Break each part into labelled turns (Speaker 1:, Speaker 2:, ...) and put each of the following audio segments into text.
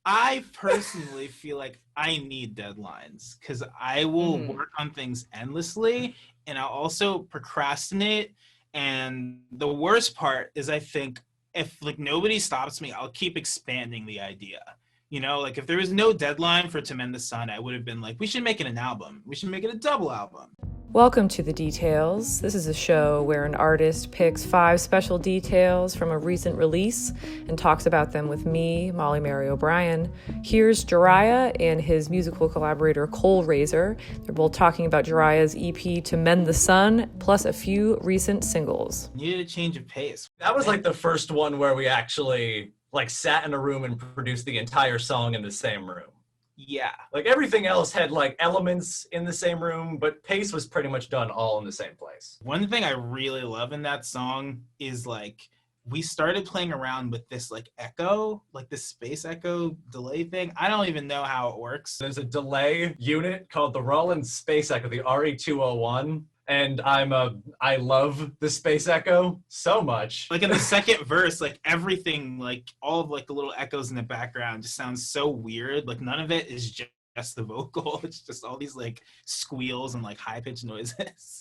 Speaker 1: I personally feel like I need deadlines because I will work on things endlessly and I'll also procrastinate. And the worst part is I think if like nobody stops me, I'll keep expanding the idea. You know, like if there was no deadline for To Mend the Sun, I would have been like, we should make it an album. We should make it a double album.
Speaker 2: Welcome to The Details. This is a show where an artist picks 5 special details from a recent release and talks about them with me, Molly Mary O'Brien. Here's Jhariah and his musical collaborator Cole Raser. They're both talking about Jhariah's EP To Mend the Sun, plus a few recent singles.
Speaker 1: Needed a change of pace.
Speaker 3: That was like the first one where we actually like sat in a room and produced the entire song in the same room.
Speaker 1: Yeah.
Speaker 3: Like everything else had like elements in the same room, but pace was pretty much done all in the same place.
Speaker 1: One thing I really love in that song is like we started playing around with this like echo, like this space echo delay thing. I don't even know how it works.
Speaker 3: There's a delay unit called the Roland Space Echo, the RE201. And I love the Space Echo so much.
Speaker 1: Like in the second verse, like everything, like all of like the little echoes in the background just sounds so weird. Like none of it is just the vocal. It's just all these like squeals and like high-pitched noises.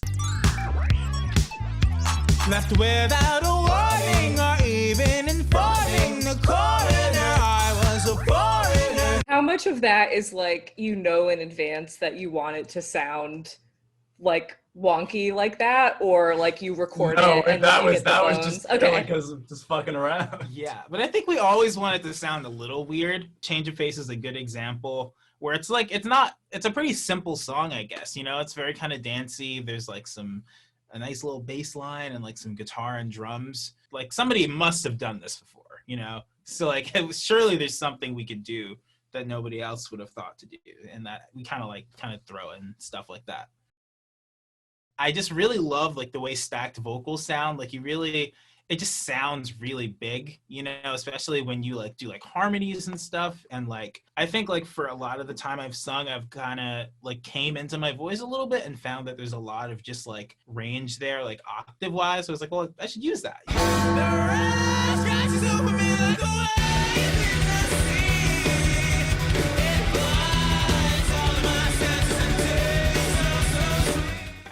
Speaker 4: Left without a warning or even informing the coroner I was a foreigner.
Speaker 2: How much of that is like, you know, in advance that you want it to sound like wonky like that, or like you record it and
Speaker 3: that was
Speaker 2: just
Speaker 3: okay because just fucking around.
Speaker 1: Yeah, but I think we always want it to sound a little weird. Change of Pace is a good example where it's like it's a pretty simple song, I guess. You know, it's very kind of dancey. There's like a nice little bass line and like some guitar and drums. Like somebody must have done this before, you know. So like surely there's something we could do that nobody else would have thought to do, and that we kind of throw in stuff like that. I just really love like the way stacked vocals sound. Like it just sounds really big, you know, especially when you like do like harmonies and stuff. And like, I think like for a lot of the time I've sung, I've kind of like came into my voice a little bit and found that there's a lot of just like range there, like octave wise. So I was like, well, I should use that.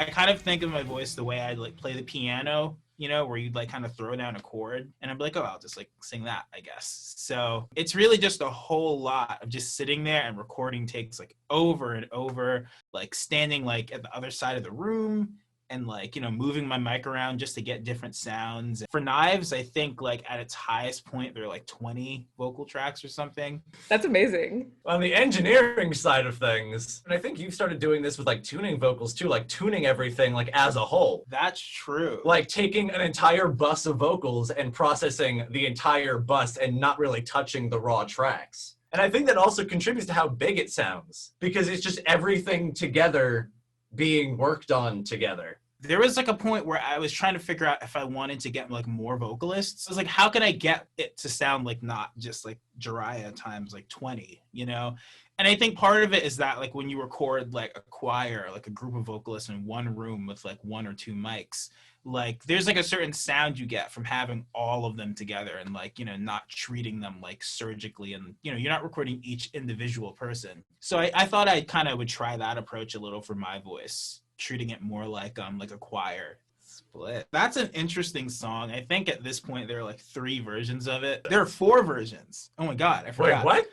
Speaker 1: I kind of think of my voice the way I'd like play the piano, you know, where you'd like kind of throw down a chord and I'd be like, oh, I'll just like sing that, I guess. So it's really just a whole lot of just sitting there and recording takes like over and over, like standing like at the other side of the room and like, you know, moving my mic around just to get different sounds. For Knives, I think like at its highest point, there are like 20 vocal tracks or something.
Speaker 2: That's amazing.
Speaker 3: On the engineering side of things, and I think you've started doing this with like tuning vocals too, like tuning everything like as a whole.
Speaker 1: That's true.
Speaker 3: Like taking an entire bus of vocals and processing the entire bus and not really touching the raw tracks. And I think that also contributes to how big it sounds because it's just everything together being worked on together.
Speaker 1: There was like a point where I was trying to figure out if I wanted to get like more vocalists. I was like, how can I get it to sound like not just like Jhariah times like 20, you know? And I think part of it is that like when you record like a choir, like a group of vocalists in one room with like 1 or 2 mics, like there's like a certain sound you get from having all of them together and like, you know, not treating them like surgically and, you know, you're not recording each individual person. So I thought I kind of would try that approach a little for my voice, treating it more like a choir. Split. That's an interesting song. I think at this point there are like 3 versions of it. There are 4 versions. Oh my God, I forgot.
Speaker 3: Wait, what?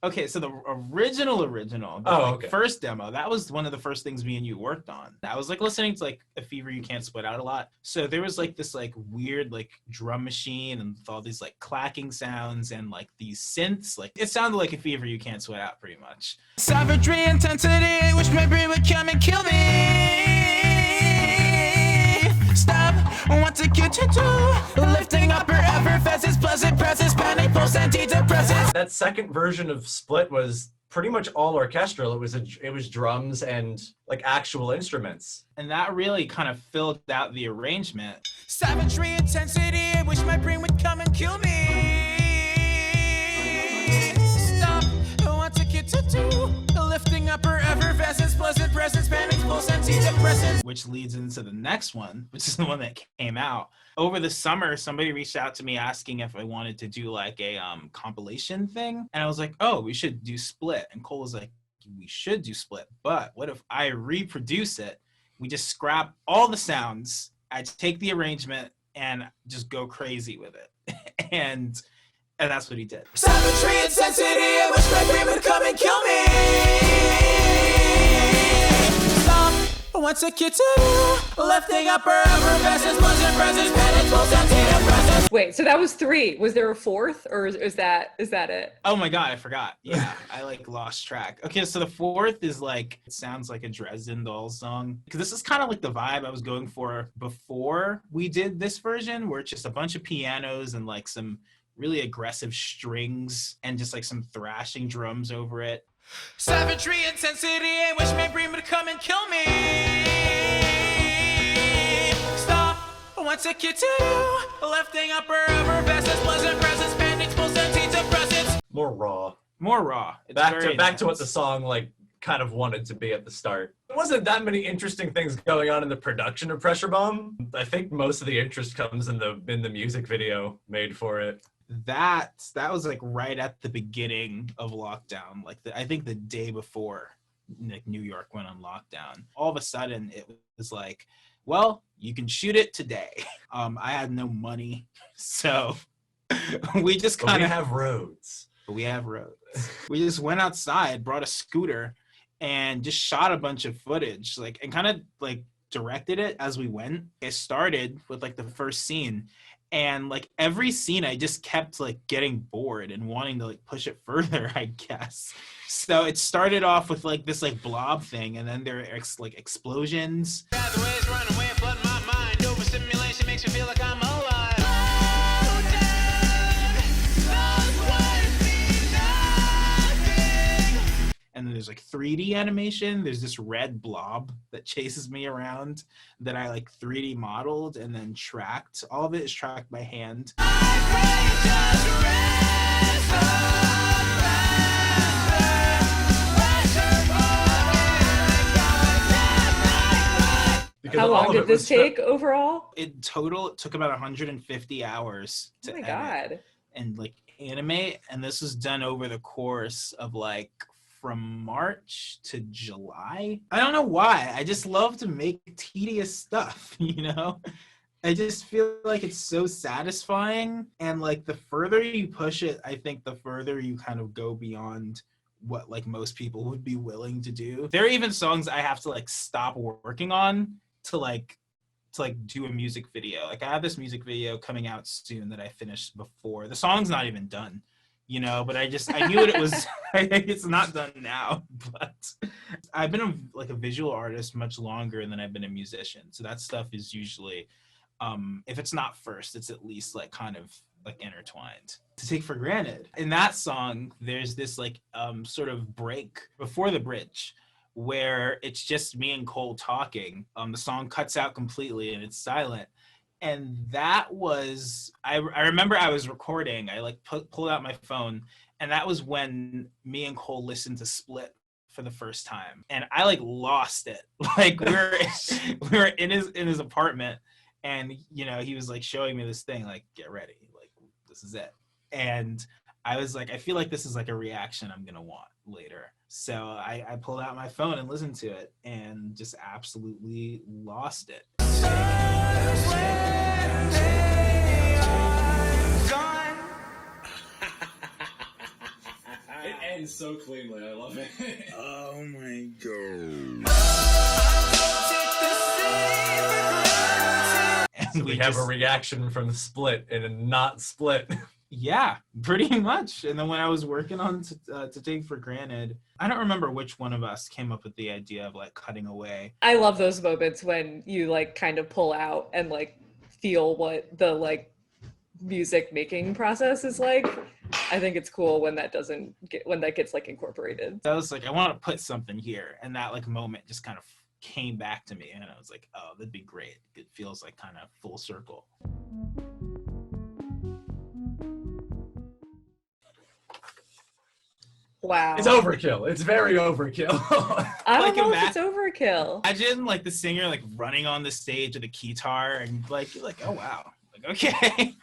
Speaker 1: Okay, so the original, the first demo, that was one of the first things me and you worked on. I was like listening to like A Fever You Can't Split Out a lot. So there was like this like weird like drum machine and with all these like clacking sounds and like these synths. Like it sounded like A Fever You Can't Sweat Out pretty much.
Speaker 4: Savagery, intensity, wish my brain would come and kill me. Stop, what to get to do? Lifting up her effervescence, pleasant presence, panic, pulse, antidepressants.
Speaker 3: That second version of Split was pretty much all orchestral. It was drums and like actual instruments.
Speaker 1: And that really kind of filled out the arrangement.
Speaker 4: Savagery, intensity, wish my brain would come and kill me. Stop, what to get to do? Lifting up her effervescence, pleasant presence, panic, pulse, antidepressants. persons.
Speaker 1: Which leads into the next one, which is the one that came out. Over the summer, somebody reached out to me asking if I wanted to do like a compilation thing. And I was like, oh, we should do Split. And Cole was like, we should do Split, but what if I reproduce it? We just scrap all the sounds, I take the arrangement and just go crazy with it. and that's what he did.
Speaker 4: Savagery, intensity, I wish my dream would come and kill me. Stop, I want to get to you. Lifting up forever, versus losing presence, penetrals, antidepressants.
Speaker 2: Wait, so that was 3. Was there a 4th, or is that it?
Speaker 1: Oh my God, I forgot. Yeah, I like lost track. Okay, so the 4th is like, it sounds like a Dresden Dolls song. Because this is kind of like the vibe I was going for before we did this version, where it's just a bunch of pianos and like some really aggressive strings and just like some thrashing drums over it.
Speaker 4: Savagery, intensity, I wish my dream would come and kill me. Stop, I want to get to you. Lifting up forever, versus pleasant presence, panics, pulse, antidepressants.
Speaker 3: More raw.
Speaker 1: More raw. It's
Speaker 3: Back
Speaker 1: very
Speaker 3: to what
Speaker 1: intense.
Speaker 3: the song like kind of wanted to be at the start. There wasn't that many interesting things going on in the production of Pressure Bomb. I think most of the interest comes in the music video made for it.
Speaker 1: That was like right at the beginning of lockdown. Like I think the day before like New York went on lockdown. All of a sudden it was like, well, you can shoot it today. I had no money, so we just kind of
Speaker 3: have roads.
Speaker 1: We have roads. We just went outside, brought a scooter, and just shot a bunch of footage, like, and kind of like directed it as we went. It started with like the first scene, and like every scene I just kept like getting bored and wanting to like push it further, I guess. So it started off with like this like blob thing, and then there are like explosions.
Speaker 4: The waves run away, flood my mind. Overstimulation makes me feel like I'm alive.
Speaker 1: And then there's like 3D animation. There's this red blob that chases me around that I like 3D modeled and then tracked. All of it is tracked by hand.
Speaker 2: How long did this take overall?
Speaker 1: In total, it took about 150 hours to
Speaker 2: Oh my
Speaker 1: edit
Speaker 2: God.
Speaker 1: and like animate. And this was done over the course of like from March to July. I don't know why. I just love to make tedious stuff, you know? I just feel like it's so satisfying. And like the further you push it, I think the further you kind of go beyond what like most people would be willing to do. There are even songs I have to like stop working on to do a music video. Like I have this music video coming out soon that I finished before. The song's not even done, you know, but I knew what it was. It's not done now, but I've been a visual artist much longer than I've been a musician. So that stuff is usually, if it's not first, it's at least like kind of like intertwined. To Take for Granted. In that song, there's this like sort of break before the bridge where it's just me and Cole talking. The song cuts out completely and it's silent. And that was, I remember I was recording, I like pulled out my phone, and that was when me and Cole listened to Split for the first time. And I like lost it. Like we were in his apartment, and you know, he was like showing me this thing, like, get ready, like this is it. And I was like, I feel like this is like a reaction I'm gonna want later. So I pulled out my phone and listened to it and just absolutely lost it.
Speaker 5: It ends so cleanly. I love it.
Speaker 4: Oh my God.
Speaker 1: And
Speaker 3: We have a reaction from Split and a not Split.
Speaker 1: Yeah, pretty much. And then when I was working on to Take for Granted, I don't remember which one of us came up with the idea of like cutting away.
Speaker 2: I love those moments when you like kind of pull out and like feel what the like music making process is like. I think it's cool when that gets like incorporated.
Speaker 1: I was like, I want to put something here, and that like moment just kind of came back to me, and I was like, oh, that'd be great. It feels like kind of full circle.
Speaker 2: Wow.
Speaker 3: It's overkill. It's very overkill.
Speaker 2: I don't
Speaker 1: Like,
Speaker 2: know if it's overkill.
Speaker 1: Imagine like the singer like running on the stage with a guitar and like you're like, oh wow. Like, okay.